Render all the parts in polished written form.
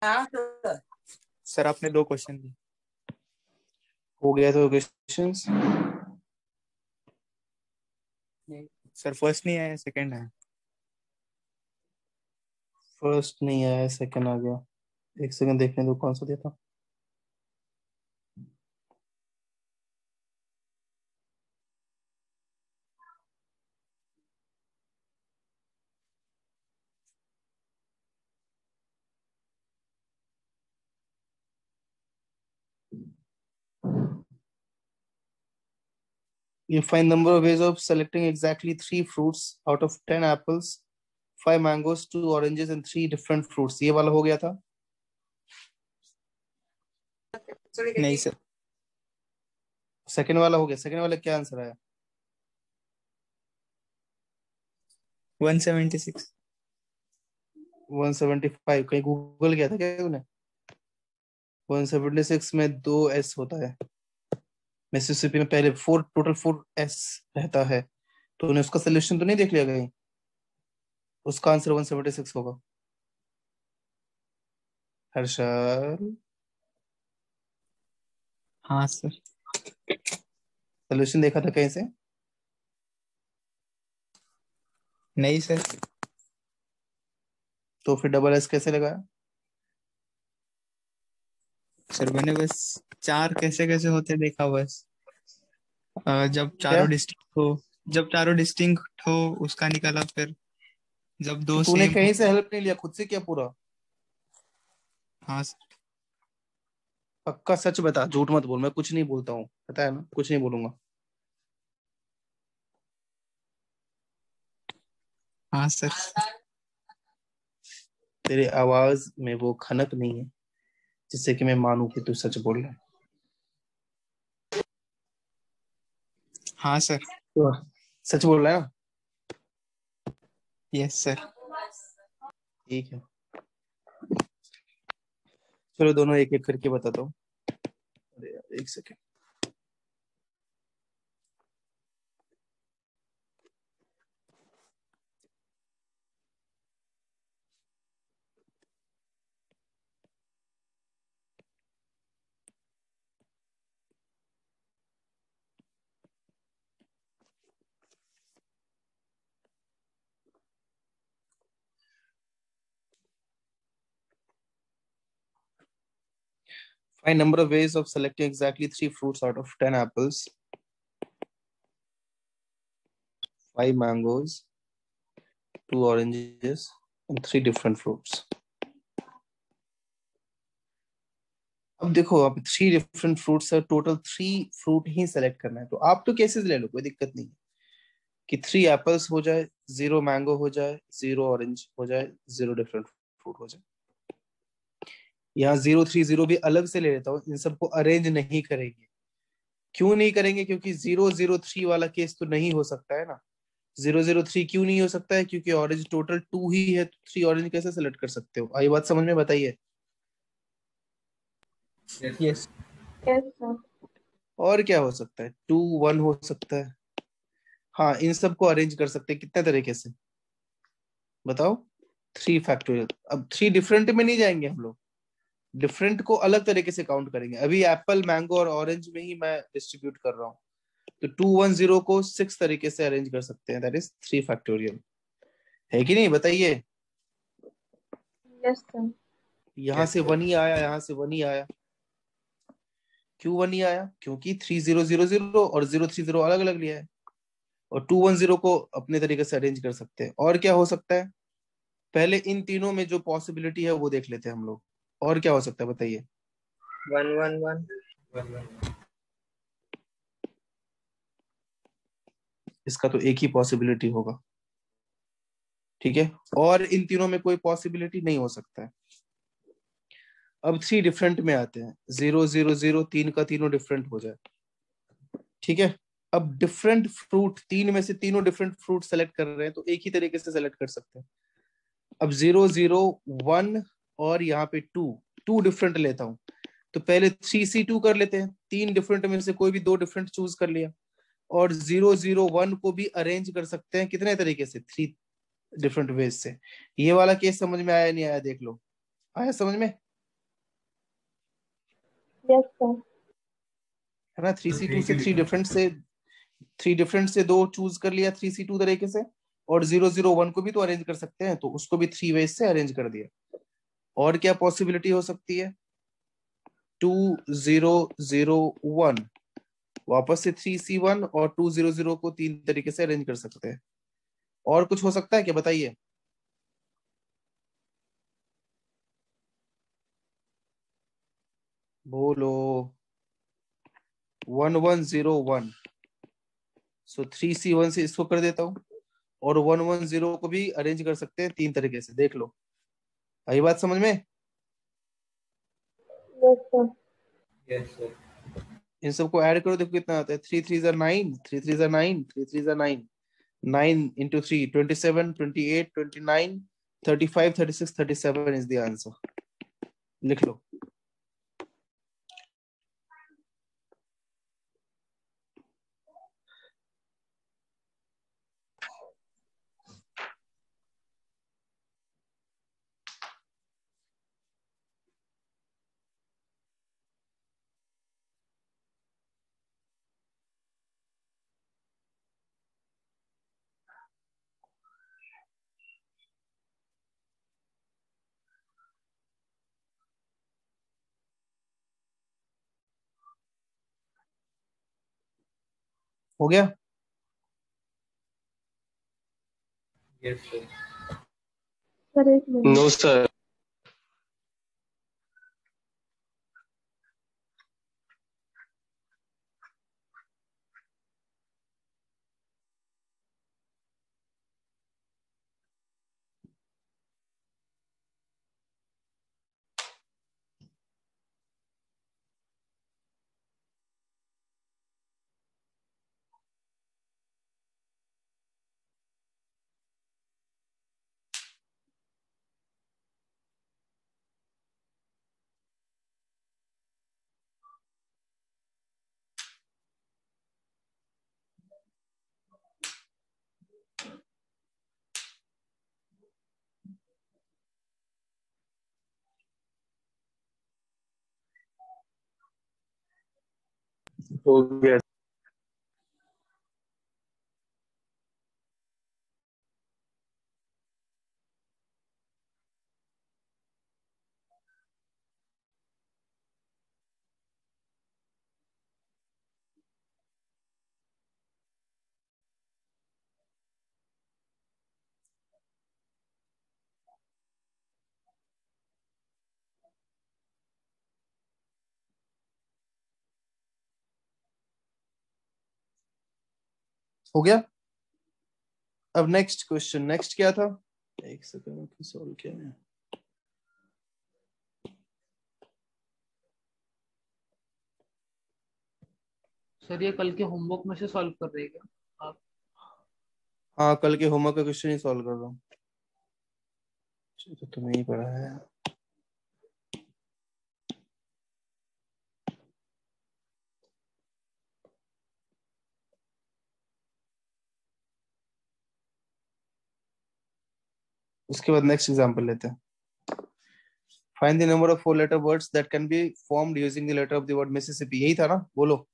Sir आपने 2 question दिए। हो गया तो क्वेश्चंस। सर फर्स्ट नहीं आया, सेकंड आया। फर्स्ट नहीं आया, सेकंड आ गया। एक सेकंड देखने दो कौन सा दिया था। You find number of ways of selecting exactly 3 fruits out of 10 apples, 5 mangoes, 2 oranges and 3 different fruits. ये वाला हो गया था। नहीं सर। सेकंड वाला हो गया। सेकंड वाला क्या आंसर आया? 176। 175। कहीं गूगल किया था क्या तूने? 176 में 2 S होता है। मिसिसिपी में पहले टोटल 4 S रहता है। तो तूने उसका सोल्यूशन तो नहीं देख लिया कहीं? उसका आंसर 176 होगा। हर्षल, हाँ सर। सोल्यूशन देखा था कहीं से? नहीं सर। तो फिर डबल S कैसे लगाया? सर मैंने बस 4 कैसे कैसे होते देखा बस। जब क्या? चारों डिस्टिंक्ट हो, जब चारों डिस्टिंक्ट हो उसका निकाला, फिर जब तो 2 तूने सेम हो। कहीं से हेल्प नहीं लिया, खुद से किया पूरा? हाँ सर। पक्का सच बता, झूठ मत बोल। मैं कुछ नहीं बोलता हूँ, पता है ना, कुछ नहीं बोलूंगा। हाँ सर। तेरे आवाज में वो खनक नहीं है जिससे कि मैं मानूं कि तू सच बोल रहा है। हाँ सर। तो सच बोल रहा है ना? Yes sir. ठीक है, चलो दोनों एक एक करके बताता हूँ। अरे यार, एक second. Find number of ways of selecting exactly 3 fruits out of 10 apples, 5 mangoes, 2 oranges, and 3 different fruits. अब देखो, अब 3 different fruits है, टोटल 3 फ्रूट ही सेलेक्ट करना है। तो आप तो केसेस ले लो, कोई दिक्कत नहीं है कि 3 एप्पल्स हो जाए, 0 मैंगो हो जाए, 0 ऑरेंज हो जाए, 0 डिफरेंट फ्रूट हो जाए। यहाँ 0 3 0 भी अलग से ले लेता हूँ, इन सबको अरेंज नहीं करेंगे। क्यों नहीं करेंगे? क्योंकि 0 0 3 वाला केस तो नहीं हो सकता है ना। 0 0 3 क्यों नहीं हो सकता है? क्योंकि ऑरेंज टोटल 2 ही है, तो 3 ऑरेंज कैसे सेलेक्ट कर सकते हो? आई बात समझ में? बताइए। यस। Yes sir. और क्या हो सकता है? 2 1 हो सकता है। हाँ, इन सबको अरेंज कर सकते हैं कितने तरीके से, बताओ? 3 फैक्टोरियल। अब 3 डिफरेंट में नहीं जाएंगे हम लोग, डिफरेंट को अलग तरीके से काउंट करेंगे। अभी एप्पल, मैंगो और ऑरेंज में ही मैं डिस्ट्रीब्यूट कर रहा हूँ। तो 2 1 0 को 6 तरीके से अरेंज कर सकते हैं, दैट इज 3 फैक्टोरियल। है कि नहीं? बताइए। Yes sir. यहाँ से 1 ही आया, यहाँ से 1 ही आया। क्यों 1 ही आया? क्योंकि 3 0 0 0 और 0 3 0 अलग अलग लिया है। और 2 1 0 को अपने तरीके से अरेंज कर सकते हैं। और क्या हो सकता है? पहले इन तीनों में जो पॉसिबिलिटी है वो देख लेते हैं हम लोग। और क्या हो सकता है बताइए? 1 1 1। इसका तो एक ही पॉसिबिलिटी होगा, ठीक है। और इन तीनों में कोई पॉसिबिलिटी नहीं हो सकता है। अब 3 डिफरेंट में आते हैं। 0 0 0, तीन का तीनों डिफरेंट हो जाए, ठीक है। अब डिफरेंट फ्रूट, तीन में से तीनों डिफरेंट फ्रूट सेलेक्ट कर रहे हैं, तो एक ही तरीके से सेलेक्ट कर सकते हैं। अब 0 0 1 और यहाँ पे 2, 2 डिफरेंट लेता हूँ। तो पहले 3 C 2 कर लेते हैं। 3 डिफरेंट में से कोई भी 2 डिफरेंट चूज कर लिया। और 0 0 1 को भी अरेंज कर सकते हैं कितने तरीके से? 3 डिफरेंट वेज से। ये वाला केस समझ में आया नहीं आया? देख लो, आया समझ में? Yes, sir. है ना। 3C2 से थ्री डिफरेंट से दो चूज कर लिया 3C2 तरीके से, और 001 को भी तो अरेंज कर सकते हैं, तो उसको भी 3 वेज से अरेंज कर दिया। और क्या पॉसिबिलिटी हो सकती है? 2001 वापस से 3C1 और 200 को 3 तरीके से अरेंज कर सकते हैं। और कुछ हो सकता है क्या, बताइए? बोलो। 1101, सो 3C1 से इसको कर देता हूं, और 110 को भी अरेंज कर सकते हैं 3 तरीके से। देख लो, आई बात समझ में? Yes, sir. Yes, sir. इन सबको ऐड करो, देखो कितना आता है। 3 3 9, 3 3 9, 3 3 9, 9 into 3, 27, 28, 29, 35, 36, 37 is the answer. लिख लो। हो गया? Yes, sir. Sir, एक मिनट। No, sir. हो गया। हो गया। अब नेक्स्ट क्वेश्चन, नेक्स्ट क्या था? एक सेकंड, सॉल्व किया है। सर ये कल के होमवर्क में से सॉल्व कर रहे हैं क्या आप? हाँ, कल के होमवर्क का क्वेश्चन ही सॉल्व कर रहा हूँ। तो तुम्हें ही पढ़ा है। उसके बाद नेक्स्ट एग्जांपल लेते हैं। Find the number of 4 letter words that can be formed using the letter of the word Mississippi. यही था ना? बोलो।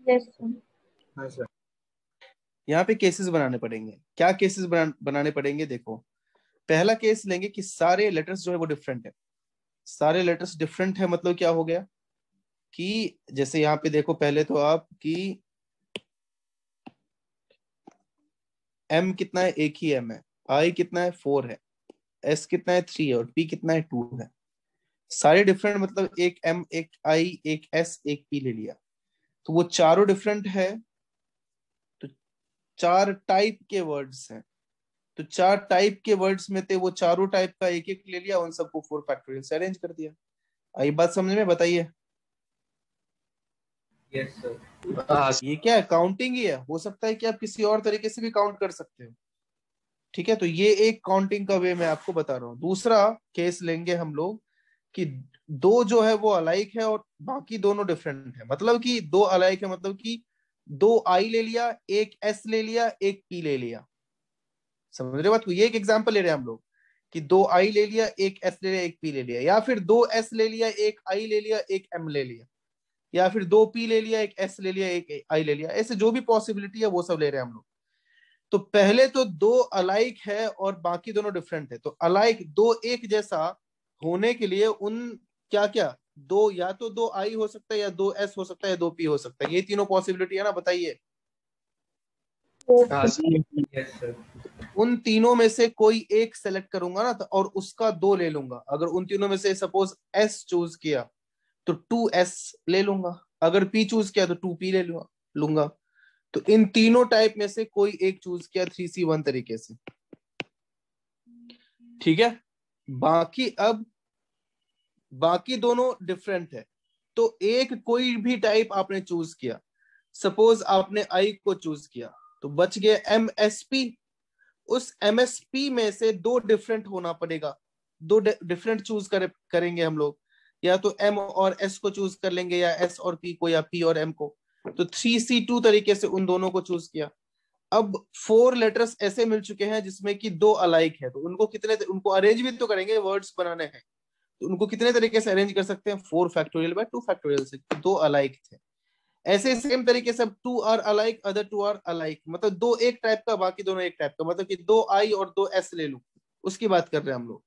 Yes, sir. हाँ सर। यहाँ पे केसेस बनाने पड़ेंगे। क्या केसेस बनाने पड़ेंगे? देखो, पहला केस लेंगे कि सारे लेटर्स जो है वो डिफरेंट है। सारे लेटर्स डिफरेंट है मतलब क्या हो गया कि जैसे यहाँ पे देखो, पहले तो आप कि M कितना है? एक ही M है। I कितना है? 4 है। S कितना है? 3 है। और P कितना है? 2 है। सारे डिफरेंट मतलब एक M, एक I, एक S, एक P ले लिया, तो वो चारों डिफरेंट है। तो 4 टाइप के वर्ड्स हैं, तो 4 टाइप के वर्ड्स में थे, वो चारों टाइप का एक एक ले लिया, उन सबको 4 फैक्टोरियल से अरेंज कर दिया। आई बात समझ में? बताइए। Yes, sir. हाँ ये क्या है? काउंटिंग ही है। हो सकता है कि आप किसी और तरीके से भी काउंट कर सकते हो। ठीक है, तो ये एक काउंटिंग का वे मैं आपको बता रहा हूँ। दूसरा केस लेंगे हम लोग कि दो जो है वो अलाइक है और बाकी दोनों डिफरेंट है। मतलब कि दो अलाइक है मतलब कि 2 आई ले लिया, एक एस ले लिया, एक पी ले लिया। समझ रहे बात को? ये एक एग्जांपल ले रहे हैं हम लोग कि 2 आई ले लिया, एक एस ले लिया, एक पी ले लिया, या फिर 2 एस ले लिया, एक आई ले लिया, एक एम ले लिया। या फिर 2p ले लिया, एक s ले लिया, एक i ले लिया, ऐसे जो भी पॉसिबिलिटी है वो सब ले रहे हैं हम लोग। तो पहले तो दो अलाइक है और बाकी दोनों डिफरेंट है। तो अलाइक दो एक जैसा होने के लिए उन क्या क्या दो, या तो दो i हो सकता है, या दो s हो सकता है, या दो p हो सकता है। ये तीनों पॉसिबिलिटी है ना, बताइए। हाँ सर। Yes, sir. उन तीनों में से कोई एक सेलेक्ट करूंगा ना, तो और उसका दो ले लूंगा। अगर उन तीनों में से सपोज s चूज किया तो 2s ले लूंगा, अगर p चूज किया तो 2p ले लूंगा। तो इन तीनों टाइप में से कोई एक चूज किया 3C1 तरीके से, ठीक है। बाकी अब बाकी दोनों डिफरेंट है। तो एक कोई भी टाइप आपने चूज किया, सपोज आपने आई को चूज किया, तो बच गया MSP। उस MSP में से दो डिफरेंट होना पड़ेगा, दो डिफरेंट चूज करेंगे हम लोग। या तो M और S को चूज कर लेंगे, या S और P को, या P और M को। तो 3C2 तरीके से उन दोनों को चूज किया। अब 4 लेटर्स ऐसे मिल चुके हैं जिसमें कि दो अलाइक है, तो उनको अरेंज भी तो करेंगे, वर्ड्स बनाने हैं। तो उनको कितने तरीके से अरेंज कर सकते हैं? 4 फैक्टोरियल बाय 2 फैक्टोरियल से, दो अलाइक थे। ऐसे सेम तरीके से अब 2 are alike, other 2 are alike, मतलब दो एक टाइप का, बाकी दोनों एक टाइप का, मतलब कि दो आई और दो एस ले लूं, उसकी बात कर रहे हैं हम लोग।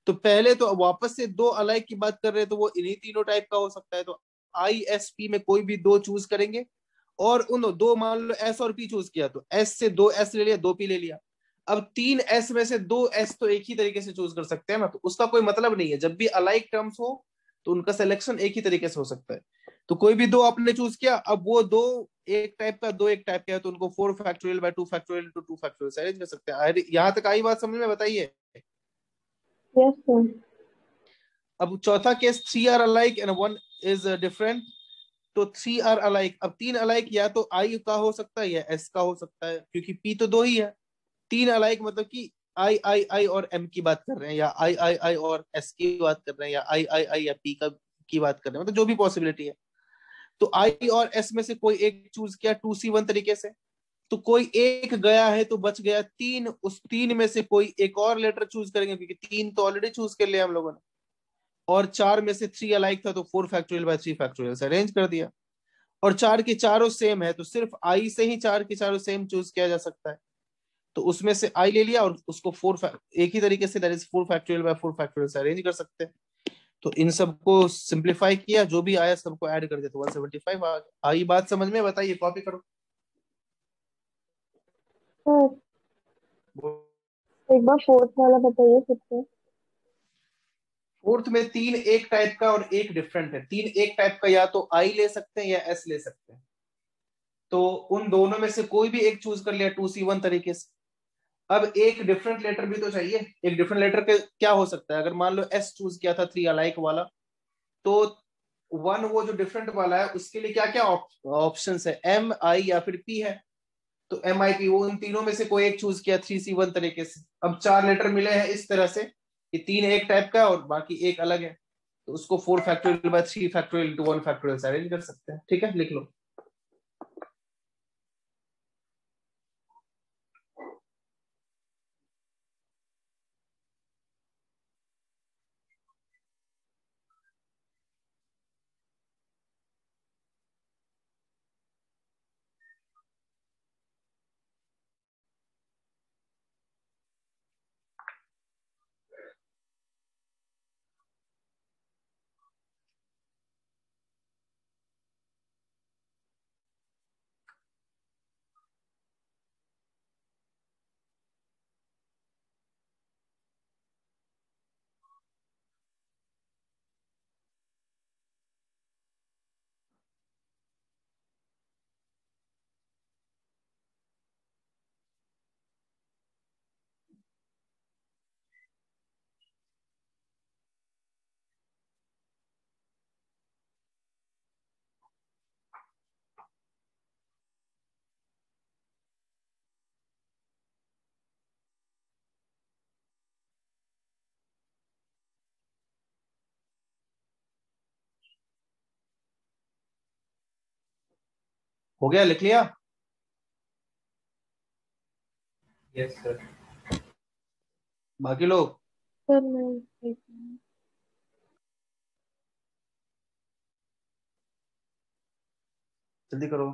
तो पहले तो वापस से दो अलाइक की बात कर रहे हैं, तो वो इन्हीं तीनों टाइप का हो सकता है। तो ISP में कोई भी दो चूज करेंगे, और उन दो, मान लो S और P चूज किया, तो S से दो S ले लिया, दो P ले लिया। अब 3S में से दो S तो एक ही तरीके से चूज कर सकते हैं ना, तो उसका कोई मतलब नहीं है। जब भी अलाइक टर्म्स हो तो उनका सिलेक्शन एक ही तरीके से हो सकता है। तो कोई भी दो आपने चूज किया, अब वो दो एक टाइप का, दो एक टाइप का है, तो उनको 4 factorial by 2 factorial into 2 factorial से अरेंज कर सकते हैं। यहाँ तक आई बात समझ में? बताइए। Yes, sir. अब चौथा case 3 are alike and 1 is different. तो 3 आर अलाइक, अब तीन अलाइक या तो आई का हो सकता है या एस का हो सकता है, क्योंकि पी तो दो ही है। तीन अलाइक मतलब कि आई और एम की बात कर रहे हैं, या आई और एस की बात कर रहे हैं, या आई या पी का की बात कर रहे हैं, मतलब जो भी पॉसिबिलिटी है। तो आई और एस में से कोई एक चूज किया 2C1 तरीके से, तो कोई एक गया है तो बच गया तीन। उस तीन में से कोई एक और लेटर चूज करेंगे, क्योंकि तीन तो ऑलरेडी चूज कर लिया हम लोगों ने। और चार में से 3 अलाइक था, तो 4 फैक्टोरियल बाय 3 फैक्टोरियल से अरेंज कर दिया। और चार के चारों सेम है, तो सिर्फ आई से ही चार के चारों सेम चूज किया जा सकता है। तो उसमें से आई ले लिया और उसको एक ही तरीके से, that is 4 factorial by 4 factorial से अरेंज कर सकते हैं। तो इन सबको सिंप्लीफाई किया, जो भी आया सबको ऐड कर दिया, तो 175 आ गया। आई बात समझ में? बताइए, कॉपी करो। सर एक बार फोर्थ वाला बताइए फिर से। फोर्थ में तीन एक टाइप का और एक डिफरेंट है। तीन एक टाइप का या तो आई ले सकते हैं या एस ले सकते हैं। तो उन दोनों में से कोई भी एक चूज कर लिया 2C1 तरीके से। अब एक डिफरेंट लेटर भी तो चाहिए। एक डिफरेंट लेटर के क्या हो सकता है? अगर मान लो एस चूज किया था 3 अलाइक वाला, तो वन वो जो डिफरेंट वाला है उसके लिए क्या क्या ऑप्शंस है? एम, आई या फिर पी है। तो MIP, वो उन तीनों में से कोई एक चूज किया 3C1 तरीके से। अब चार लेटर मिले हैं इस तरह से कि तीन एक टाइप का और बाकी एक अलग है, तो उसको 4 factorial by 3 factorial into 1 factorial से अरेंज कर सकते हैं। ठीक है, लिख लो। हो गया? लिख लिया? Yes, sir. बाकी लोग? सर नहीं। जल्दी करो।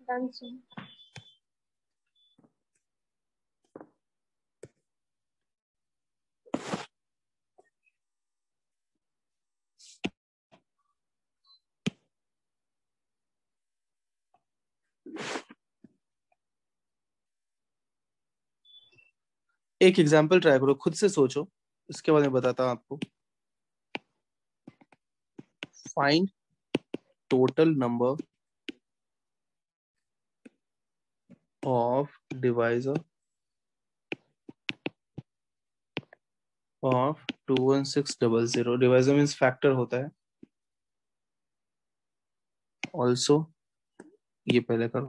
Done sir. एक एग्जाम्पल ट्राई करो, खुद से सोचो, इसके बाद मैं बताता हूँ आपको। Find total number of divisor of 21600। Divisor means factor होता है। ऑल्सो ये पहले करो।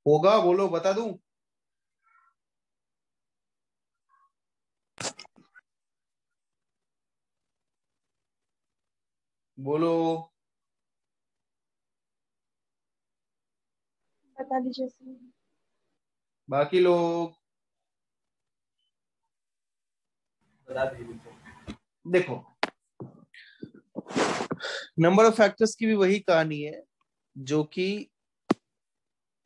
होगा, बोलो, बता दूं? बोलो। बता दीजिए सर। बाकी लोग बता दीजिए। देखो, नंबर ऑफ फैक्टर्स की भी वही कहानी है जो कि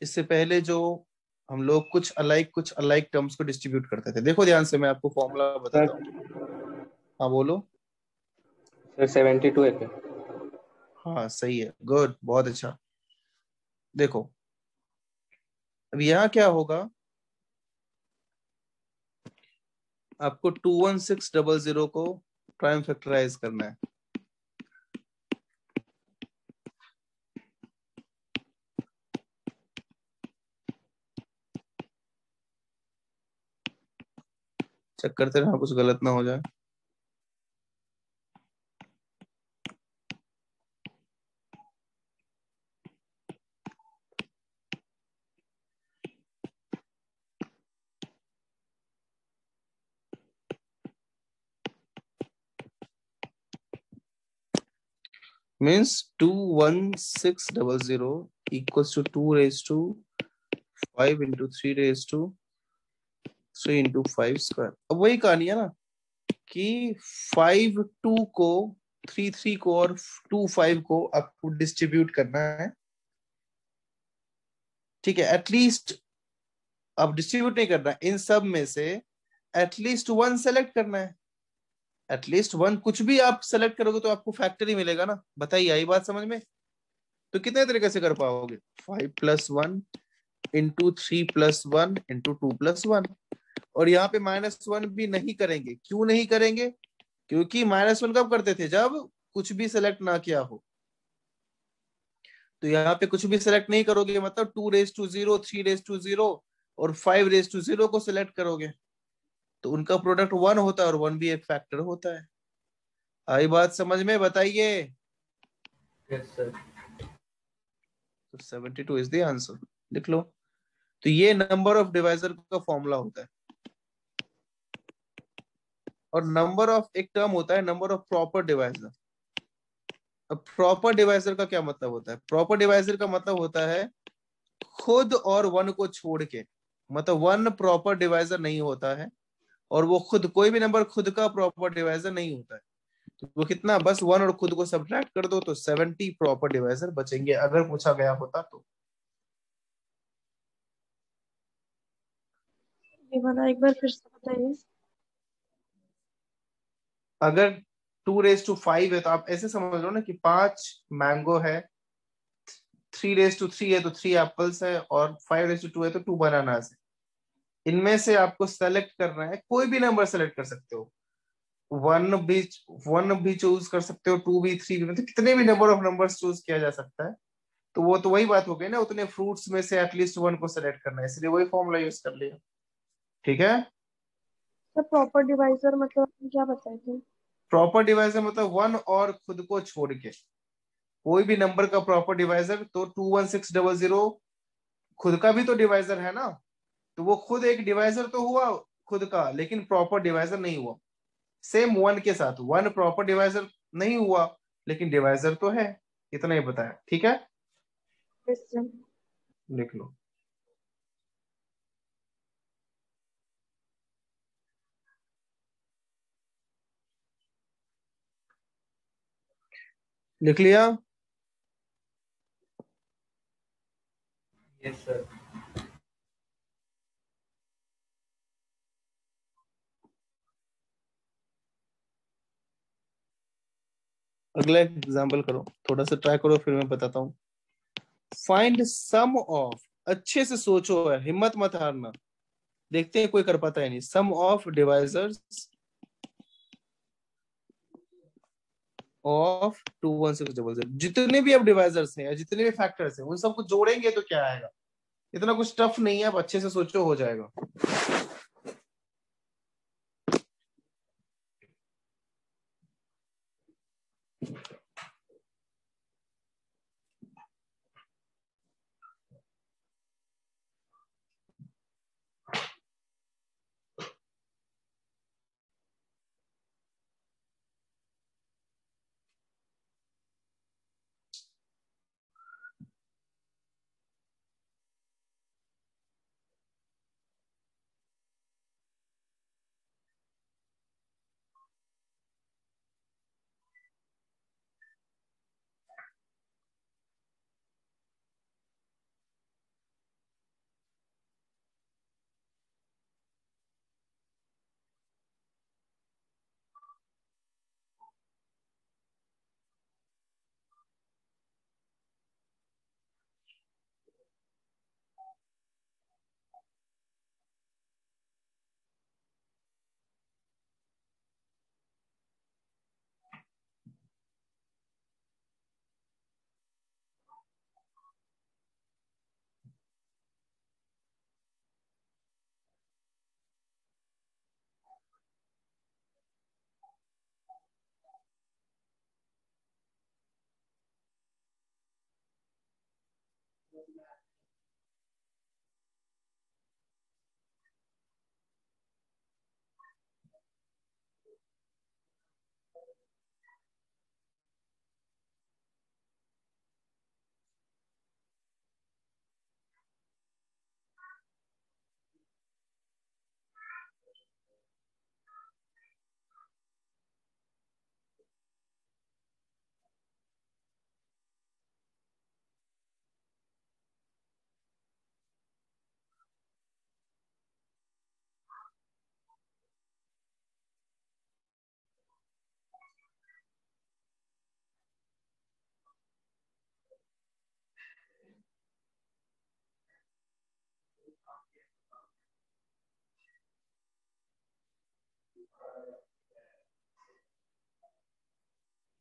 इससे पहले जो हम लोग कुछ अलाइक टर्म्स को डिस्ट्रीब्यूट करते थे। देखो ध्यान से, मैं आपको फॉर्मूला बताता सर हूँ। हाँ बोलो। सर 72 है क्या? हाँ सही है, गुड, बहुत अच्छा। देखो अब यहाँ क्या होगा, आपको 21600 को प्राइम फैक्टराइज करना है। चेक करते रहना कुछ गलत ना हो जाए। Means 21600 equals to 2 raise to 5 into 3 raise to 3 into 5 square. अब वही कहानी है ना कि 5 2 को 3 3 को और 2 5 को आपको डिस्ट्रीब्यूट करना है। ठीक है, एटलीस्ट अब डिस्ट्रीब्यूट नहीं करना, इन सब में से एटलीस्ट वन सेलेक्ट करना है। एटलीस्ट वन, कुछ भी आप सेलेक्ट करोगे तो आपको फैक्टर ही मिलेगा ना। बताइए, आई बात समझ में? तो कितने तरीके से कर पाओगे? 5+1 इंटू 3+1 इंटू 2+1। और यहाँ पे -1 भी नहीं करेंगे। क्यों नहीं करेंगे? क्योंकि -1 कब करते थे? जब कुछ भी सेलेक्ट ना किया हो। तो यहाँ पे कुछ भी सेलेक्ट नहीं करोगे, मतलब 2 रेज टू 0, 3 रेज टू 0 और 5 रेज टू 0 को सिलेक्ट करोगे तो उनका प्रोडक्ट 1 होता है, और 1 भी एक फैक्टर होता है। आई बात समझ में? बताइए। Yes sir. तो 72 इज द आंसर। लिख लो। तो ये नंबर ऑफ डिवाइजर का फॉर्मूला होता है। और नंबर ऑफ, एक टर्म होता है नंबर ऑफ प्रॉपर डिवाइजर। अब प्रॉपर डिवाइजर का क्या मतलब होता है? प्रॉपर डिवाइजर का मतलब होता है खुद और वन को छोड़ के। मतलब वन प्रॉपर डिवाइजर नहीं होता है, और वो खुद, कोई भी नंबर खुद का प्रॉपर डिवाइजर नहीं होता है। तो वो कितना, बस वन और खुद को सब्ट्रैक्ट कर दो तो 70 प्रॉपर डिवाइजर बचेंगे, अगर पूछा गया होता तो। ये वाला एक बार फिर से बताइए। अगर 2 रेज टू 5 है तो आप ऐसे समझ लो ना कि 5 मैंगो है, 3 रेज टू 3 है तो 3 एप्पल्स है, और 5 रेज टू 2 है तो 2 बनानास है। इनमें से आपको सेलेक्ट करना है, कोई भी नंबर सेलेक्ट कर सकते हो। वन भी वन भी चूज कर सकते हो, 2 भी, 3 भी, मतलब कितने भी नंबर ऑफ नंबर्स चूज किया जा सकता है। तो वो तो वही बात हो गई ना, उतने फ्रूट्स में से एटलीस्ट वन को सेलेक्ट करना है, इसलिए वही फॉर्मूला यूज कर लिया। ठीक है। सर प्रॉपर डिवाइजर मतलब आपने क्या बताए थे? प्रॉपर डिवाइजर मतलब वन और खुद को छोड़ के कोई भी नंबर का प्रॉपर डिवाइजर। तो 21600 खुद का भी तो डिवाइजर है ना, तो वो खुद एक डिवाइजर तो हुआ खुद का, लेकिन प्रॉपर डिवाइजर नहीं हुआ। सेम वन के साथ, वन प्रॉपर डिवाइजर नहीं हुआ लेकिन डिवाइजर तो है। इतना ही बताया। ठीक है, यस सर। लिख लो। लिख लिया? Yes sir. अगला एग्जाम्पल करो, थोड़ा सा ट्राई करो, फिर मैं बताता हूँ। फाइंड सम ऑफ, अच्छे से सोचो, है हिम्मत मत हारना। देखते हैं कोई कर पाता है नहीं। सम ऑफ डिवाइजर्स ऑफ 21600, जितने भी अब डिवाइजर्स हैं या जितने भी फैक्टर्स हैं उन सबको जोड़ेंगे तो क्या आएगा। इतना कुछ टफ नहीं है, आप अच्छे से सोचो, हो जाएगा।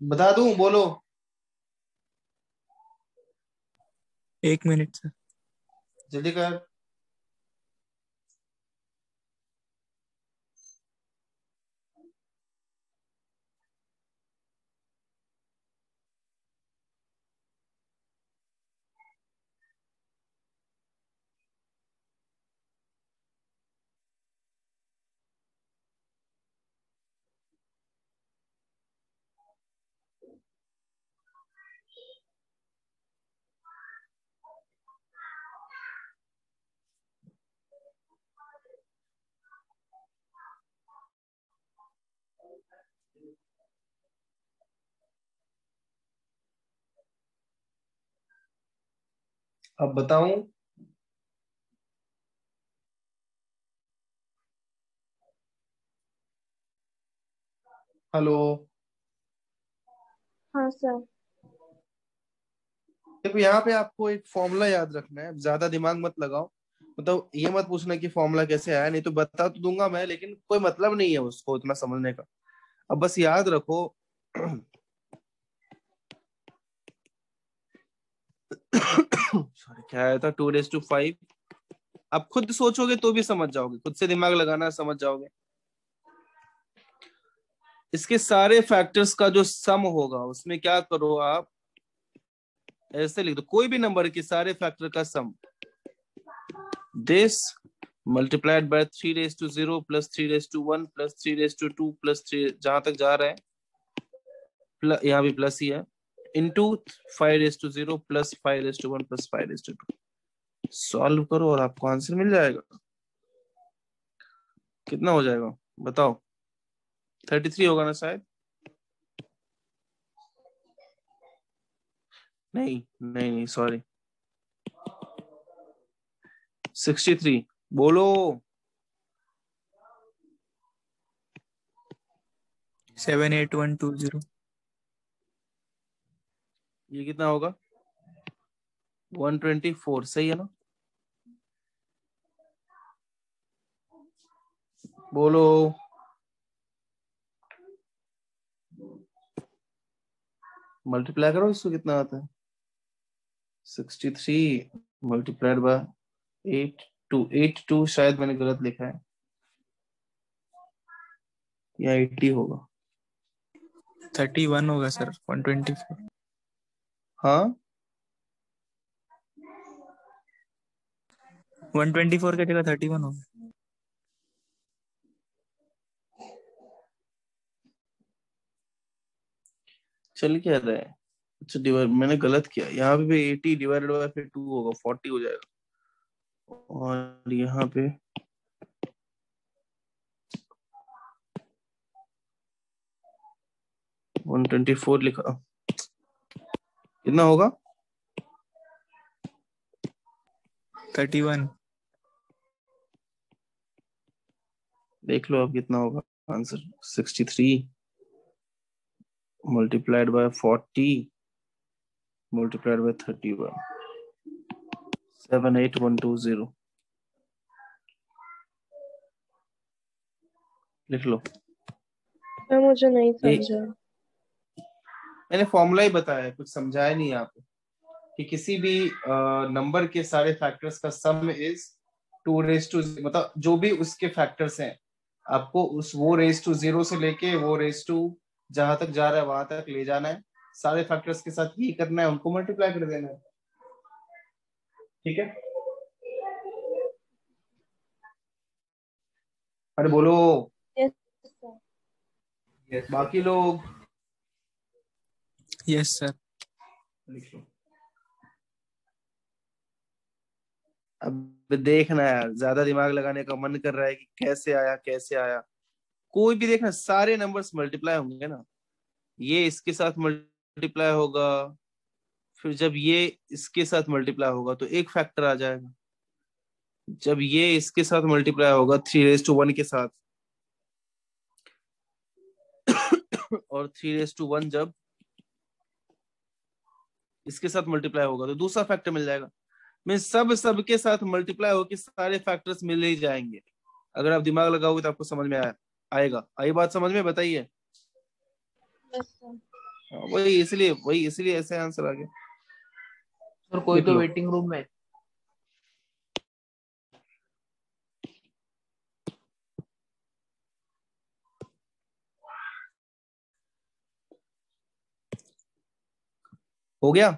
बता दूं, बोलो। 1 मिनट सर। जल्दी कर। अब बताऊं? हेलो। हाँ सर। देखो यहाँ पे आपको एक फॉर्मूला याद रखना है, ज्यादा दिमाग मत लगाओ। मतलब ये मत पूछना कि फॉर्मूला कैसे आया, नहीं तो बता तो दूंगा मैं, लेकिन कोई मतलब नहीं है उसको इतना समझने का। अब बस याद रखो। सॉरी, क्या आया था? 2⁵ अब खुद सोचोगे तो भी समझ जाओगे, खुद से दिमाग लगाना समझ जाओगे। इसके सारे फैक्टर्स का जो सम होगा उसमें क्या करो आप, ऐसे लिख दो, कोई भी नंबर के सारे फैक्टर का sum, this multiplied by 3⁻0 plus 3⁻1 plus 3⁻2 plus 3, जहां तक जा रहा है यहाँ भी प्लस ही है, इंटू 5⁻0 प्लस 5⁻1 प्लस 5⁻2। सॉल्व करो और आपको आंसर मिल जाएगा। कितना हो जाएगा बताओ? 33 होगा ना शायद? नहीं नहीं नहीं, सॉरी, 63। बोलो। 78120। ये कितना होगा? 124, सही है ना? बोलो। मल्टीप्लाई करो इसको, कितना आता है? 63 मल्टीप्लाइड बाय 82 शायद मैंने गलत लिखा है, या 80 होगा। 31 होगा सर, 124। हाँ 124 की जगह 31 होगा। चल क्या रहा है? अच्छा, डिवाइड मैंने गलत किया, यहाँ पे भी 80 डिवाइडेड बाय फिर 2 होगा, 40 हो जाएगा। और यहाँ पे 124 लिखा, कितना होगा? 31। देख लो अब कितना होगा answer. 63 multiplied by 40 multiplied by 31, 78120। लिख लो। सर मुझे नहीं ये समझा। मैंने फॉर्मूला ही बताया है, कुछ समझाया नहीं आपको, कि किसी भी नंबर के सारे फैक्टर्स का सम इज 2⁻, मतलब जो भी उसके फैक्टर्स हैं, आपको उस वो रेज टू 0 से लेके वो रेज टू जहां तक जा रहा है वहां तक ले जाना है, सारे फैक्टर्स के साथ ही करना है, उनको मल्टीप्लाई कर देना है। ठीक है? अरे बोलो यस सर। Yes, sir. बाकी लोग। Yes sir. लिख लो। अब देखना यार, ज्यादा दिमाग लगाने का मन कर रहा है कि कैसे आया कैसे आया। कोई भी देखना, सारे नंबर्स मल्टीप्लाई होंगे ना, ये इसके साथ मल्टीप्लाई होगा, फिर जब ये इसके साथ मल्टीप्लाई होगा तो एक फैक्टर आ जाएगा, जब ये इसके साथ मल्टीप्लाई होगा 3⁻1 के साथ, और 3⁻1 जब इसके साथ मल्टीप्लाई होगा तो दूसरा फैक्टर मिल जाएगा। मैं सब के साथ मल्टीप्लाई होकर सारे फैक्टर्स मिल ही जाएंगे। अगर आप दिमाग लगाओगे तो आपको समझ में आएगा। आई बात समझ में? बताइए। Yes sir. वही इसलिए ऐसे आंसर आ गया। सर कोई लिख तो लो। वेटिंग रूम में है। हो गया।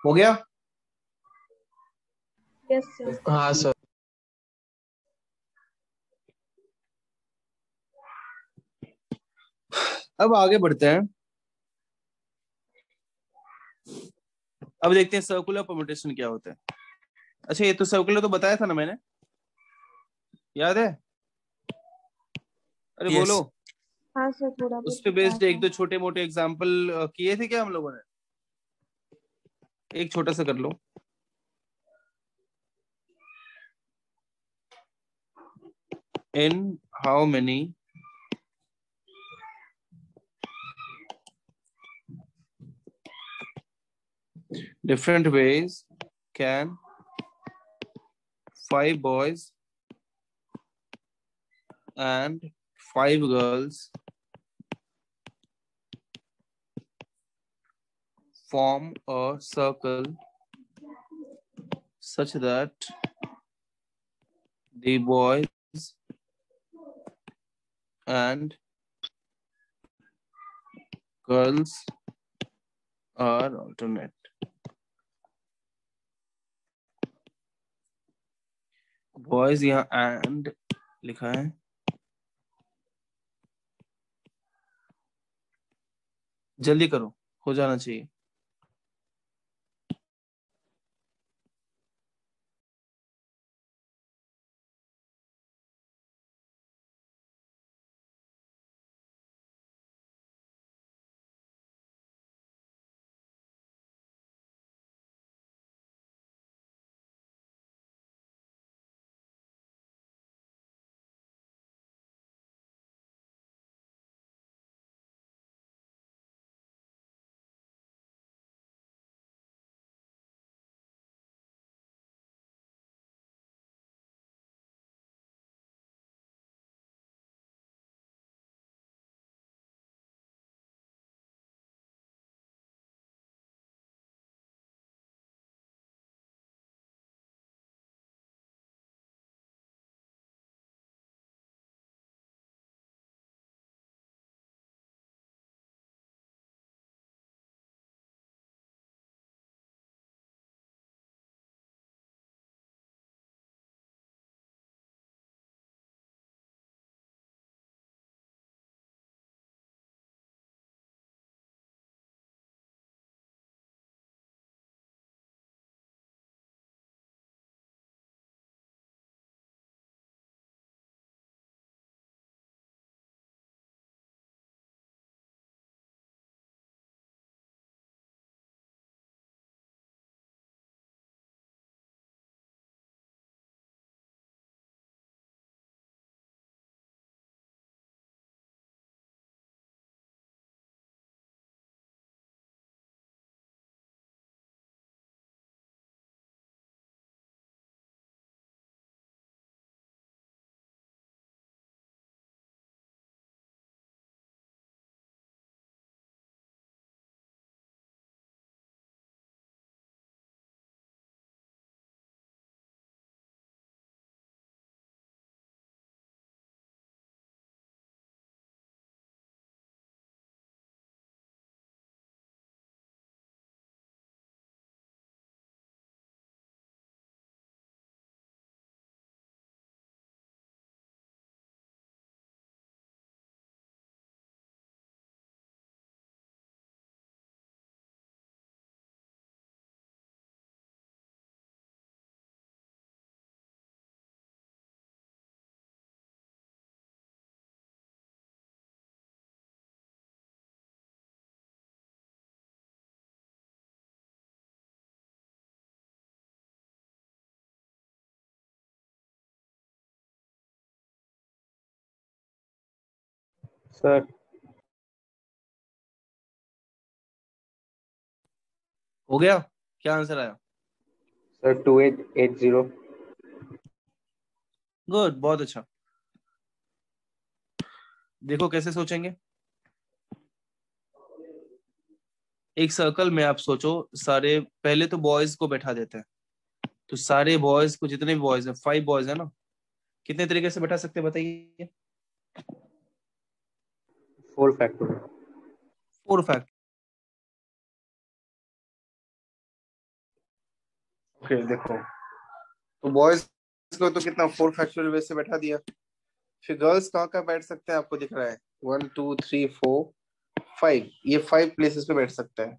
हो गया। Yes sir. हाँ सर। अब आगे बढ़ते हैं। अब देखते हैं सर्कुलर परम्यूटेशन क्या होता है। अच्छा, ये तो सर्कुलर तो बताया था ना मैंने, याद है? अरे यस। बोलो। हाँ सर, थोड़ा उस बहुत पे पता बेस्ड एक था। दो छोटे मोटे एग्जाम्पल किए थे क्या हम लोगों ने? एक छोटा सा कर लो। In how many different ways can 5 boys and 5 girls form a circle such that the boys and girls are alternate? Boys यहाँ एंड लिखा है, जल्दी करो, हो जाना चाहिए। सर हो गया? क्या आंसर आया? सर 2880। गुड, बहुत अच्छा। देखो कैसे सोचेंगे। एक सर्कल में आप सोचो, सारे पहले तो बॉयज को बैठा देते हैं, तो सारे बॉयज को, जितने भी बॉयज हैं, 5 बॉयज है ना, कितने तरीके से बैठा सकते हैं बताइए? 4 फैक्टोरियल। 4 फैक्ट। ओके देखो, तो बॉयज को तो कितना 4 फैक्टोरियल वे से बैठा दिया। फिर गर्ल्स कहाँ कहाँ बैठ सकते हैं आपको दिख रहा है? 1 2 3 4 5, ये 5 प्लेसेस पे बैठ सकता है।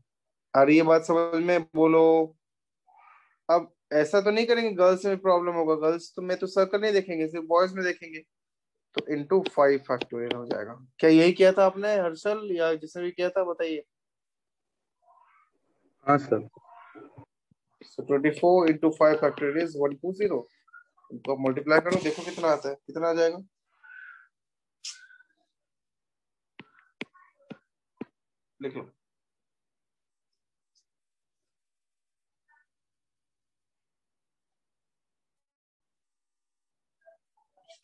और ये बात समझ में बोलो। अब ऐसा तो नहीं करेंगे गर्ल्स में प्रॉब्लम होगा, गर्ल्स तो में तो सर्कल नहीं देखेंगे, सिर्फ बॉयज में देखेंगे। तो इंटू 5 फैक्टोरियल हो जाएगा। क्या यही किया था आपने हर्षल, या जिसने भी किया था बताइए? हाँ sir. So 24 into 5 factorial is 120। इनको मल्टीप्लाई करो, देखो कितना आता है, कितना आ जाएगा। लिख लो।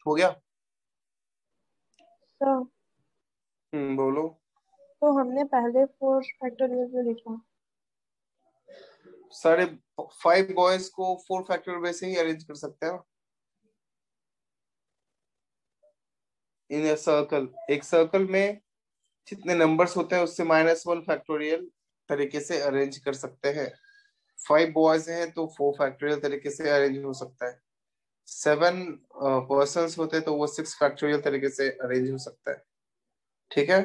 हो गया? सर बोलो। तो हमने पहले 4 फैक्टोरियल में लिखा। सारे 5 बॉयज को 4 फैक्टोरियल वैसे ही अरेंज कर सकते हैं इन ए सर्कल। एक सर्कल में जितने नंबर्स होते हैं उससे -1 फैक्टोरियल तरीके से अरेंज कर सकते हैं। 5 बॉयज हैं तो 4 फैक्टोरियल तरीके से अरेंज हो सकता है। 7 पर्सन्स होते हैं तो वो 6 फैक्टोरियल तरीके से अरेंज हो सकता है। ठीक है?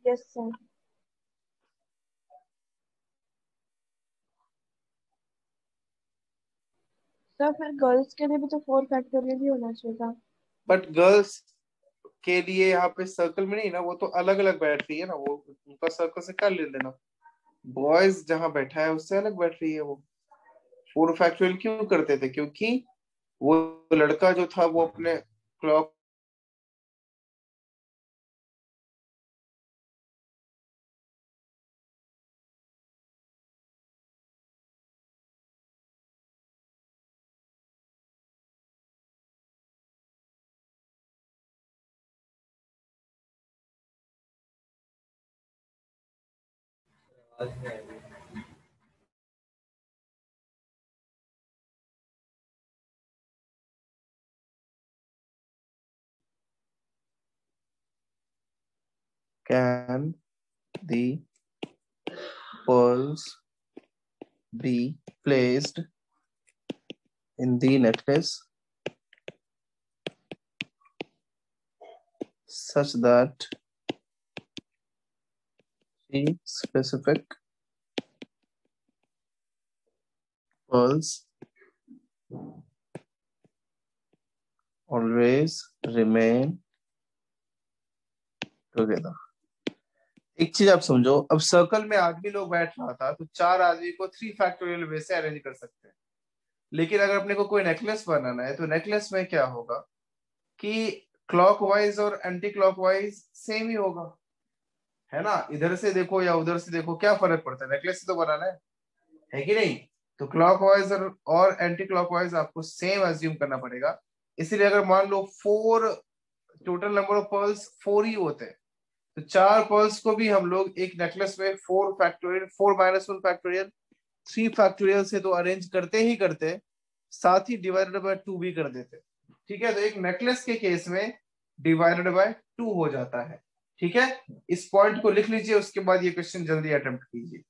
Yes sir. सर फिर गर्ल्स के लिए भी तो 4 फैक्टोरियल ही होना चाहिए था। बट गर्ल्स के लिए यहाँ पे सर्कल में नहीं ना, वो तो अलग अलग बैठ रही है ना, वो उनका सर्कल से कर ले लेना। बॉयज जहाँ बैठा है उससे अलग बैठ रही है वो। 4 फैक्टोरियल क्यों करते थे? क्योंकि वो लड़का जो था वो अपने clock can the pearls be placed in the necklace such that the specific pearls always remain together। एक चीज आप समझो, अब सर्कल में आदमी लोग बैठ रहा था तो 4 आदमी को 3 फैक्टोरियल वे से अरेंज कर सकते हैं। लेकिन अगर अपने को कोई नेकलेस बनाना है तो नेकलेस में क्या होगा कि क्लॉकवाइज और एंटी क्लॉकवाइज सेम ही होगा, है ना? इधर से देखो या उधर से देखो, क्या फर्क पड़ता है? नेकलेस तो बनाना है कि नहीं? तो क्लॉकवाइज और एंटी क्लॉकवाइज आपको सेम अज्यूम करना पड़ेगा। इसलिए अगर मान लो 4 टोटल नंबर ऑफ पर्ल्स 4 ही होते हैं, तो 4 पर्ल्स को भी हम लोग एक नेकलेस में 4 फैक्टोरियल 4 - 1 फैक्टोरियल 3 फैक्टोरियल से तो अरेंज करते ही करते, साथ ही डिवाइडेड बाय 2 भी कर देते। ठीक है? तो एक नेकलेस के केस में डिवाइडेड बाय 2 हो जाता है। ठीक है? इस पॉइंट को लिख लीजिए, उसके बाद ये क्वेश्चन जल्दी अटेम्प्ट कीजिए।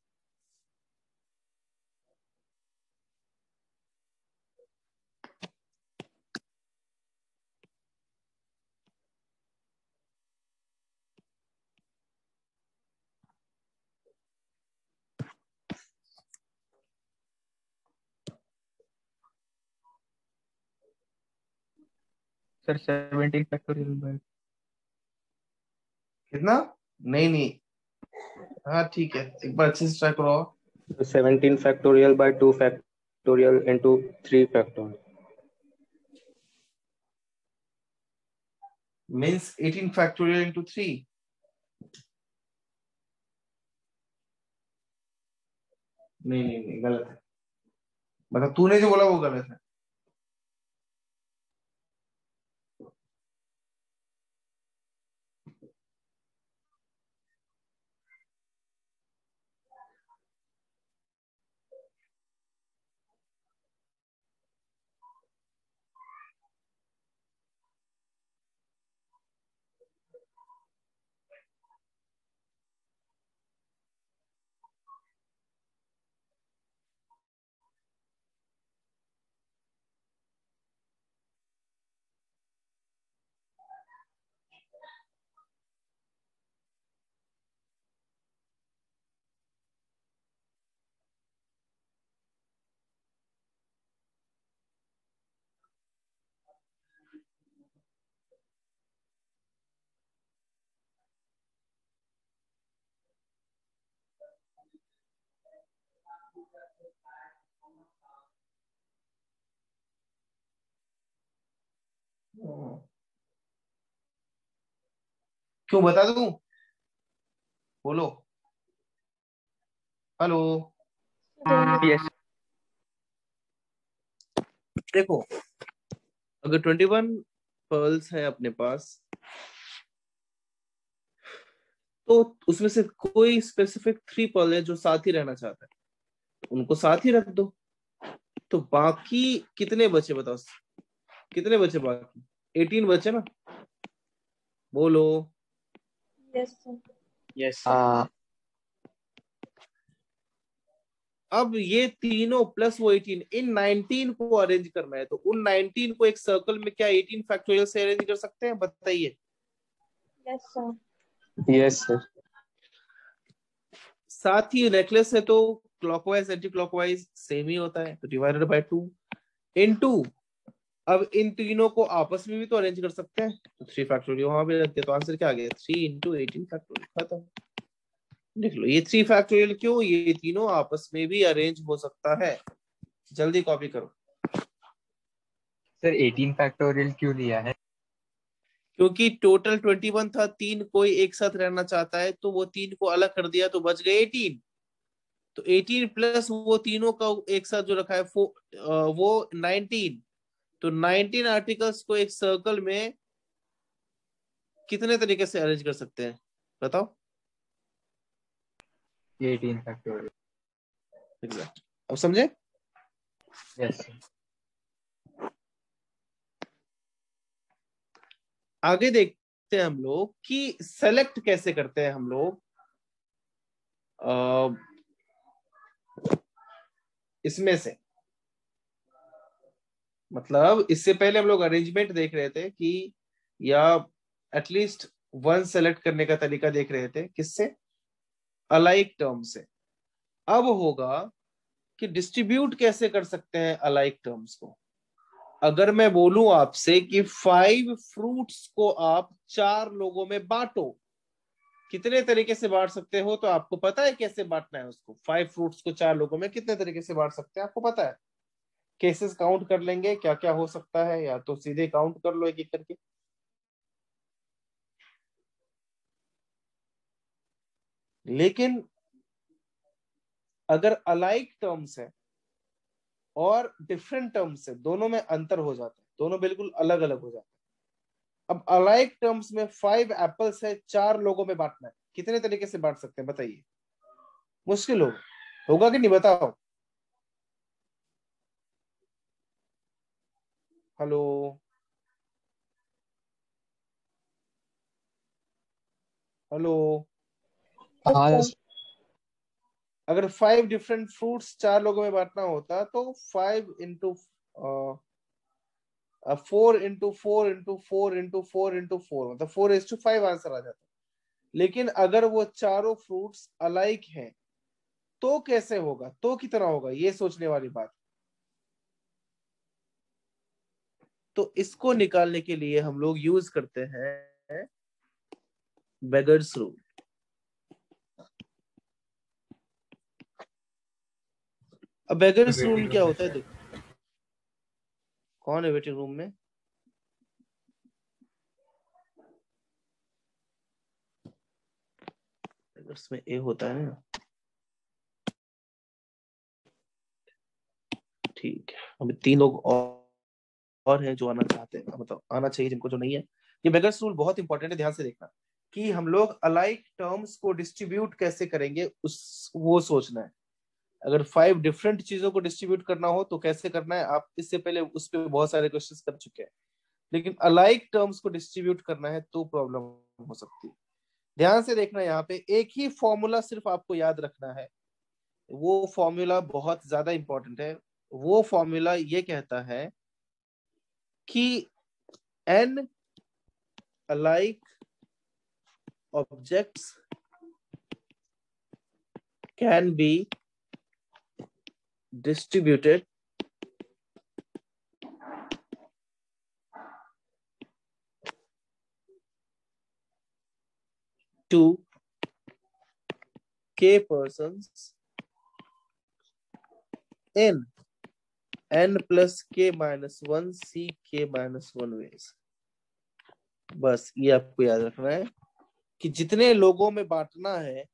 सर 17 फैक्टोरियल बाय कितना? नहीं नहीं, हाँ ठीक है, एक बार अच्छे से ट्राई करो। 17 factorial by 2 factorial into 3 factorial. Means 18 factorial into 3। नहीं नहीं नहीं, गलत है। मतलब तूने जो बोला वो गलत है। क्यों, बता दूं? बोलो। हेलो। Yes. देखो, अगर 21 पर्ल्स है अपने पास, तो उसमें से कोई स्पेसिफिक 3 पर्ल है जो साथ ही रहना चाहता है, उनको साथ ही रख दो। तो बाकी कितने बचे बताओ? कितने बचे बाकी? 18 बचे ना? बोलो। Yes sir. Yes. अब ये तीनों प्लस वो 18, इन 19 को अरेंज करना है, तो उन 19 को एक सर्कल में क्या 18 फैक्टोरियल से अरेंज कर सकते हैं? बताइए। Yes sir. Yes, sir. साथ ही नेकलेस है तो क्लॉकवाइज एंटी क्लॉकवाइज सेम ही होता है, तो डिवाइडेड बाय 2 इनटू, अब इन तीनों को आपस में भी तो अरेंज कर सकते हैं, तो 3 फैक्टोरियल वहां भी रखते हैं, तो आंसर क्या आ गया? 3 इंटू 18 फैक्टोरियल, खत्म। देख लो, ये 3 फैक्टोरियल क्यों? ये तीनों आपस में भी अरेंज हो सकता है। जल्दी कॉपी करो। सर 18 फैक्टोरियल क्यों लिया है? क्योंकि टोटल 21 था, 3 कोई एक साथ रहना चाहता है, तो वो 3 को अलग कर दिया तो बच गए 18। तो 18 प्लस वो तीनों का एक साथ जो रखा है वो 19। तो 19 आर्टिकल्स को एक सर्कल में कितने तरीके से अरेंज कर सकते हैं बताओ? 18 फैक्टोरियल। एग्जैक्ट। अब समझे? Yes sir. आगे देखते हैं हम लोग कि सेलेक्ट कैसे करते हैं हम लोग इसमें से। मतलब इससे पहले हम लोग अरेंजमेंट देख रहे थे कि, या एटलीस्ट वन सेलेक्ट करने का तरीका देख रहे थे, किससे? अलाइक टर्म से। अब होगा कि डिस्ट्रीब्यूट कैसे कर सकते हैं अलाइक टर्म्स को। अगर मैं बोलूं आपसे कि 5 फ्रूट्स को आप 4 लोगों में बांटो, कितने तरीके से बांट सकते हो? तो आपको पता है कैसे बांटना है उसको? 5 फ्रूट्स को 4 लोगों में कितने तरीके से बांट सकते हैं आपको पता है? केसेस काउंट कर लेंगे क्या क्या हो सकता है, या तो सीधे काउंट कर लो एक एक करके। लेकिन अगर अलाइक टर्म्स है और डिफरेंट टर्म्स है, दोनों में अंतर हो जाता है, दोनों बिल्कुल अलग अलग हो जाते हैं। अब अलाइक टर्म्स में 5 एप्पल्स है, 4 लोगों में बांटना है, कितने तरीके से बांट सकते हैं बताइए? मुश्किल होगा कि नहीं, बताओ। हेलो। हेलो। यस हाँ सर। अगर 5 डिफरेंट फ्रूट्स 4 लोगों में बांटना होता तो 5 इंटू 4 इंटू 4 इंटू 4 इंटू 4 मतलब 4:5 आंसर आ जाता। लेकिन अगर वो चारों फ्रूट्स अलाइक हैं तो कैसे होगा, तो कितना होगा, ये सोचने वाली बात। तो इसको निकालने के लिए हम लोग यूज करते हैं बेगर्स रूल। अब बेगर्स रूल क्या होता है देखो। कौन है वेटिंग रूम में? इसमें ए होता है ना। ठीक है, अभी 3 लोग और हैं जो आना चाहते हैं, मतलब आना चाहिए जिनको जो नहीं है। ये बेगर्स रूल बहुत इंपॉर्टेंट है, ध्यान से देखना कि हम लोग अलाइक टर्म्स को डिस्ट्रीब्यूट कैसे करेंगे, उस वो सोचना है। अगर 5 डिफरेंट चीजों को डिस्ट्रीब्यूट करना हो तो कैसे करना है, आप इससे पहले उस पर बहुत सारे क्वेश्चंस कर चुके हैं। लेकिन अलाइक टर्म्स को डिस्ट्रीब्यूट करना है तो प्रॉब्लम हो सकती है। ध्यान से देखना, यहाँ पे एक ही फॉर्मूला सिर्फ आपको याद रखना है। वो फॉर्मूला बहुत ज्यादा इंपॉर्टेंट है। वो फॉर्मूला ये कहता है कि n alike objects can be distributed to k persons in n plus k minus 1 c k minus 1 ways। बस ये आपको याद रखना है कि जितने लोगों में बांटना है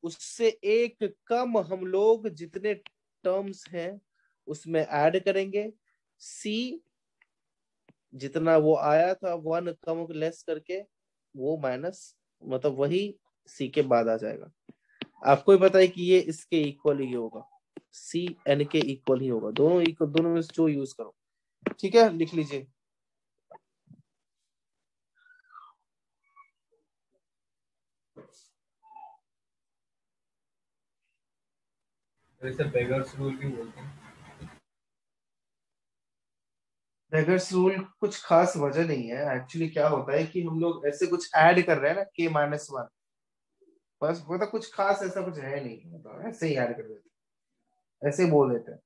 उससे एक कम हम लोग जितने टर्म्स हैं उसमें ऐड करेंगे। c जितना वो आया था 1 कम लेस करके वो माइनस, मतलब वही c के बाद आ जाएगा। आपको ही पता है कि ये इसके इक्वल ही होगा, c n के इक्वल ही होगा। दोनों इक्वल, दोनों में से जो यूज करो। ठीक है, लिख लीजिए। वैसे बेगर्स रूल क्यों बोलते हैं? बेगर्स रूल कुछ खास वजह नहीं है। एक्चुअली क्या होता है कि हम लोग ऐसे कुछ ऐड कर रहे हैं ना k माइनस 1, बस मतलब कुछ खास ऐसा कुछ है नहीं, मतलब ऐसे ही ऐड कर देते हैं, ऐसे ही बोल देते हैं।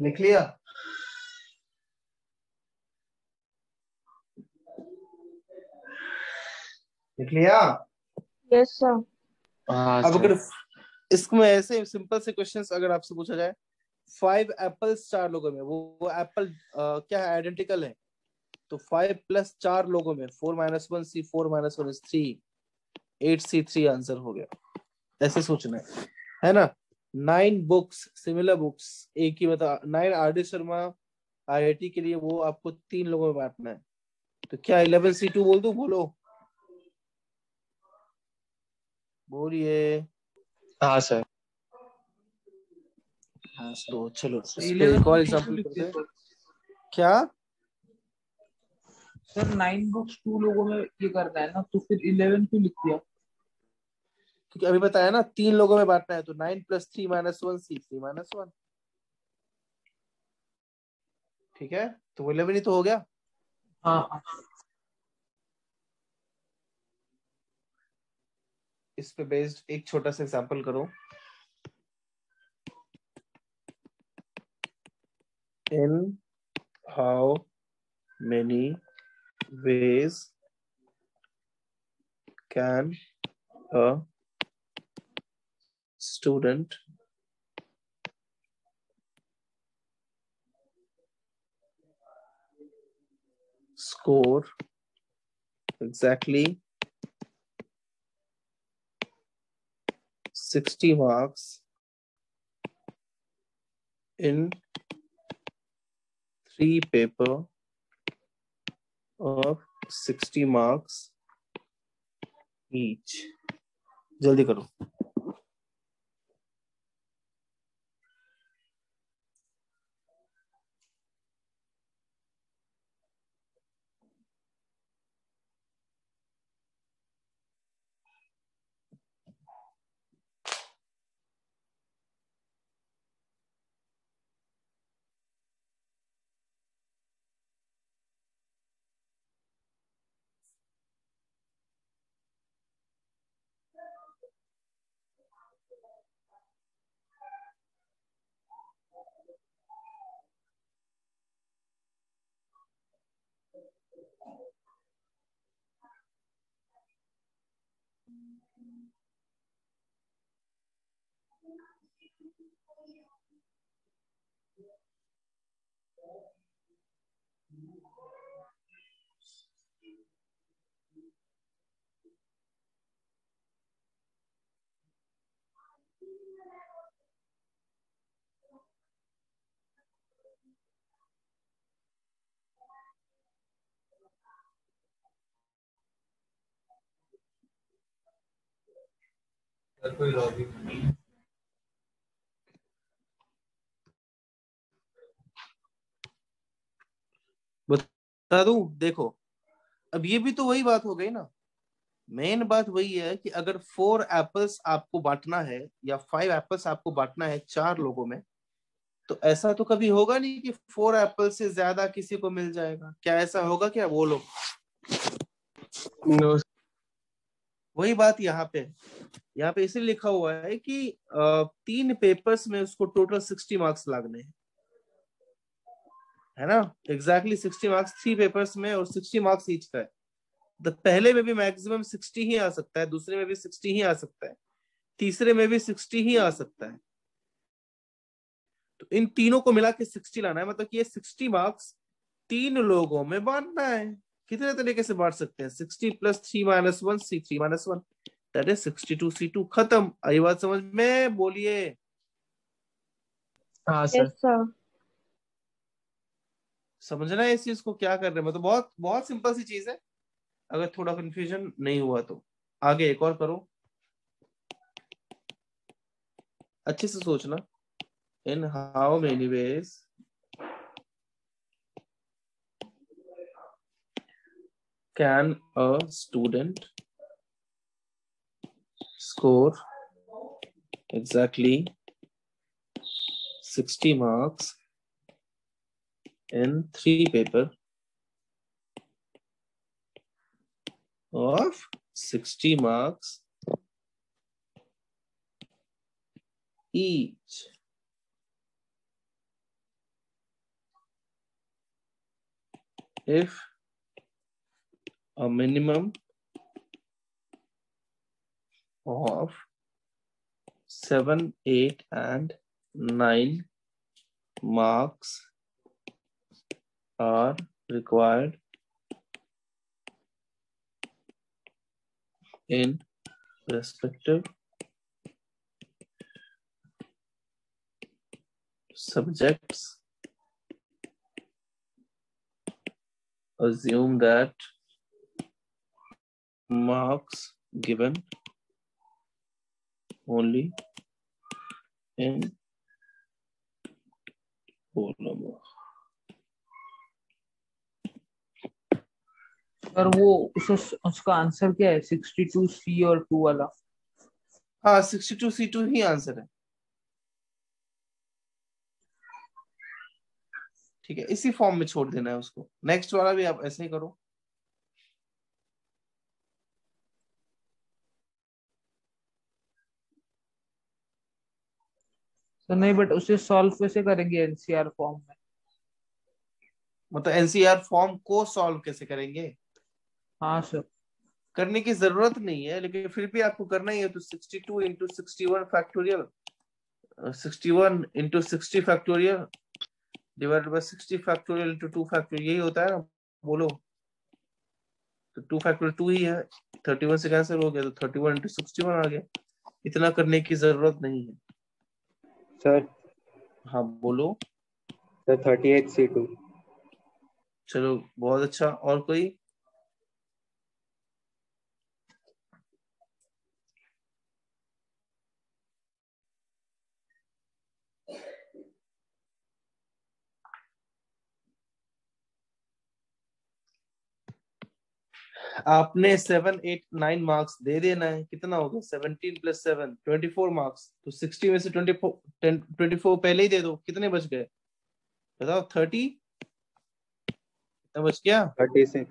लिख लिया? लिख लिया? Yes sir. हाँ अब सर। अगर इसमें ऐसे सिंपल से क्वेश्चंस अगर आपसे पूछा जाए, 5 एप्पल्स 4 लोगों में, वो एप्पल क्या है, आइडेंटिकल है, तो 5 प्लस 4 लोगों में 4 minus 1 C 4 minus 1 is 3, 8 C 3 answer हो गया। ऐसे सोचना है ना। 9 बुक्स सिमिलर बुक्स एक ही, मतलब 9 आर डी शर्मा आईआईटी के लिए, वो आपको 3 लोगों में बांटना है। तो क्या 11 सी 2 बोल दूं? बोलो, बोलिए। हाँ सर। हाँ सर। तो चलो सर इस पे 11 एक और को 2 क्यों एग्जांपल लिखते करते हैं हैं। सर? क्या? सर 9 बुक्स 2 लोगों में ये करना है ना, तो फिर 11 क्यों लिख दिया? क्योंकि अभी बताया ना 3 लोगों में बांटना है, तो 9 प्लस 3 माइनस 1 सी 3 माइनस 1। ठीक है, तो वो 11 ही तो हो गया। हाँ हाँ। इस पे बेस्ड एक छोटा सा एग्जांपल करो। इन how many ways can a student score exactly 60 marks in 3 paper of 60 marks each? जल्दी करो। सर कोई लॉजिक नहीं। बता दूं, देखो अब ये भी तो वही बात हो गई ना। मेन बात वही है कि अगर 4 एप्पल्स आपको बांटना है या 5 एप्पल्स आपको बांटना है 4 लोगों में, तो ऐसा तो कभी होगा नहीं कि 4 एप्पल से ज्यादा किसी को मिल जाएगा। क्या ऐसा होगा क्या, बोलो? नो। वही बात यहाँ पे इसीलिए लिखा हुआ है कि 3 पेपर्स में उसको टोटल 60 मार्क्स लागने हैं, है ना? एग्जैक्टली 60 मार्क्स 3 पेपर्स में, और 60 मार्क्स ईच का है। तो पहले में भी मैक्सिमम 60 ही आ सकता है, दूसरे में भी 60 ही आ सकता है, तीसरे में भी 60 ही आ सकता है। तो इन तीनों को मिला के 60 लाना है, मतलब कि ये 60 मार्क्स 3 लोगों में बांटना है। कितने तरीके से बांट सकते हैं? 60 + 3 - 1 C3 - 1, दैट इज 62 C2। खत्म। आई बात समझ में? बोलिए। हाँ यस सर। सर। समझना है इस चीज को क्या कर रहे हैं? मतलब बहुत बहुत सिंपल सी चीज है, अगर थोड़ा कंफ्यूजन नहीं हुआ तो। आगे एक और करो, अच्छे से सोचना। In how many ways can a student score exactly 60 marks in 3 paper of 60 marks each. If a minimum of 7, 8, and 9 marks are required in respective subjects, assume that marks given only in whole number. और वो उसका answer क्या है? 62C और 2 वाला? हाँ, 62 C2 ही answer है। ठीक है, इसी फॉर्म में छोड़ देना है उसको। नेक्स्ट वाला भी आप ऐसे ही करो। तो नहीं, बट उसे सॉल्व कैसे करेंगे एनसीआर फॉर्म में? मतलब एनसीआर फॉर्म को सॉल्व कैसे करेंगे? हाँ सर। करने की जरूरत नहीं है, लेकिन फिर भी आपको करना ही है। तो 62 × 61 factorial, 61 × 60 factorial divided by 60 factorial × 2 factorial, यही होता है ना? बोलो। तो 2 फैक्टोरियल 2 ही है, 31 से कैंसिल हो गया, तो 31 × 61 आ गया। इतना करने की जरूरत नहीं है। सर हाँ बोलो। Sir 38C2। चलो बहुत अच्छा। और कोई? आपने 7, 8, 9 मार्क्स दे देना है। कितना होगा? 17 + 7 24 मार्क्स। तो 60 में से 24 पहले ही दे दो। कितने बच गए बताओ? 30। कितना बच गया? 36।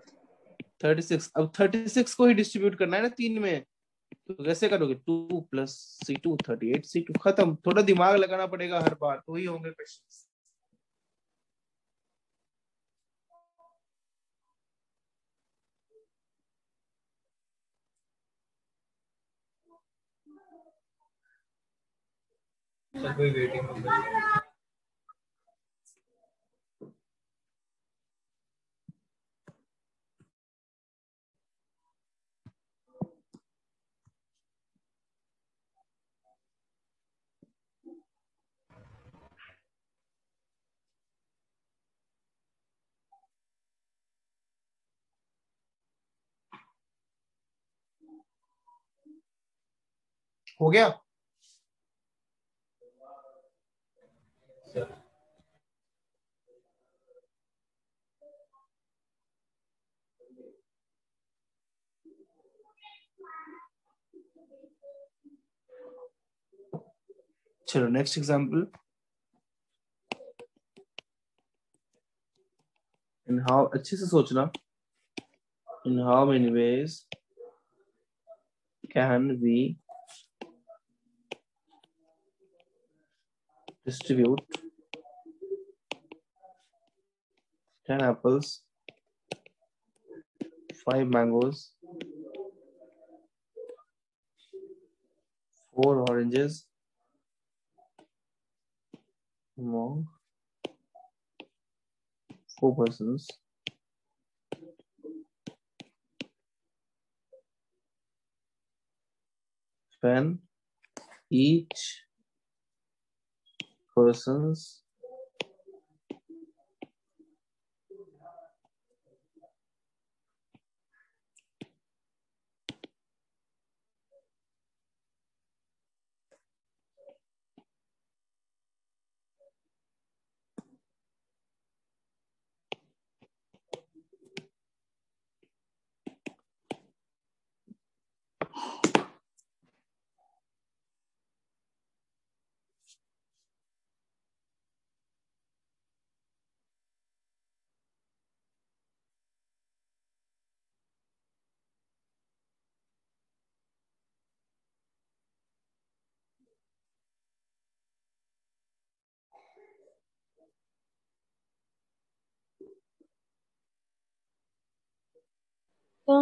36। अब 36 को ही डिस्ट्रीब्यूट करना है ना 3 में। तो कैसे करोगे? 2 + C2 38C2। खत्म। थोड़ा दिमाग लगाना पड़ेगा हर बार, तो ही होंगे क्वेश्चन। सर कोई वेटिंग नंबर? हो गया? चलो नेक्स्ट एग्जांपल. इन हाउ, अच्छे से सोचना, in how many ways can we distribute 10 apples, 5 mangoes, 4 oranges among 4 persons when each person's तो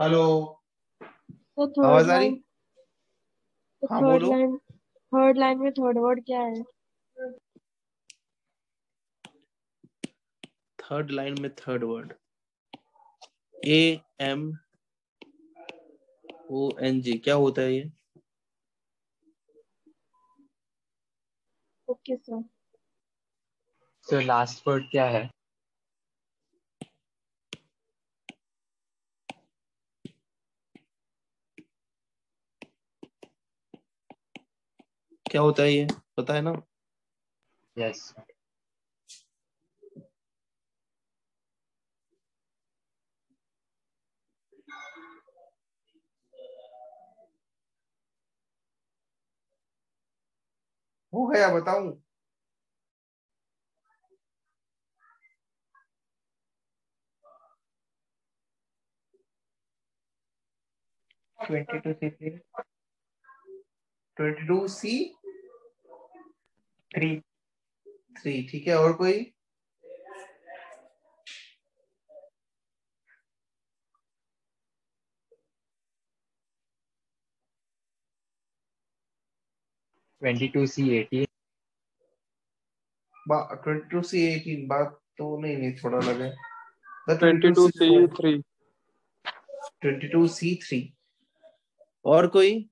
हेलो, तो आवाज आ रही? हाँ बोलो. थर्ड लाइन में थर्ड वर्ड क्या है? थर्ड लाइन में थर्ड वर्ड AMONG, क्या होता है ये? Okay sir. Sir last word क्या है? क्या होता है ये, पता है ना? यस. हो गया, बताऊं? ट्वेंटी टू सी 22C थ्री. 3. ठीक है, और कोई? ट्वेंटी टू सी 18. 22C 18 बात तो नहीं थोड़ा अलग है. 22C 3. 22C3. और कोई?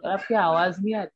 और आपकी आवाज नहीं आ रही।